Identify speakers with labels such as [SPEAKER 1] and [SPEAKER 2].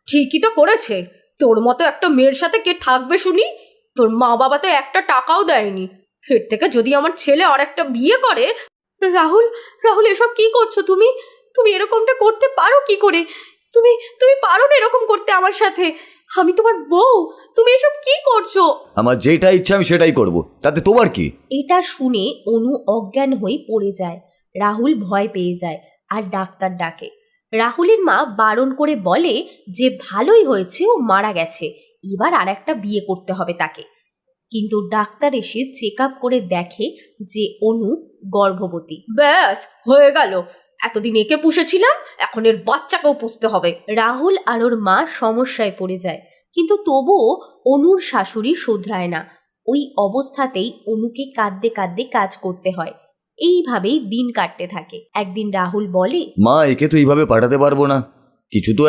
[SPEAKER 1] ঠিকই তো করেছে। তোর মতো একটা মেয়ের সাথে কে থাকবে শুনি? তোর মা বাবা তো একটা টাকাও দেয়নি। এর থেকে যদি আমার ছেলে আর একটা বিয়ে করে। রাহুল, রাহুল, এসব কি করছো তুমি? তুমি এরকমটা করতে পারো কি করে? তুমি তুমি পারো না এরকম করতে আমার সাথে। আমি তোমার বউ, তুমি এসব কি করছো?
[SPEAKER 2] আমার যেটা ইচ্ছা আমি সেটাই করব, তাতে তোমার কি?
[SPEAKER 1] এটা শুনে অনু অজ্ঞান হয়ে পড়ে যায়। রাহুল ভয় পেয়ে যায় আর ডাক্তার ডাকে। রাহুলের মা বারণ করে বলে যে ভালোই হয়েছে ও মারা গেছে, এবার আর একটা বিয়ে করতে হবে তাকে। কিন্তু ডাক্তার এসে চেক আপ করে দেখে যে অনু গর্ভবতী। ব্যাস হয়ে গেল, এতদিন একে পুষেছিলাম, এখন এর বাচ্চাকেও পুষতে হবে। রাহুল আর ওর মা সমস্যায় পড়ে যায়, কিন্তু তবুও অনুর শাশুড়ি শোধরায় না। ওই অবস্থাতেই অনুকে কাঁদতে কাঁদতে কাজ করতে হয়। এইভাবেই দিন কাটতে থাকে। একদিন রাহুল বলে,
[SPEAKER 2] মা, একে তো এইভাবে পাঠাতে পারবো না, কিছু তো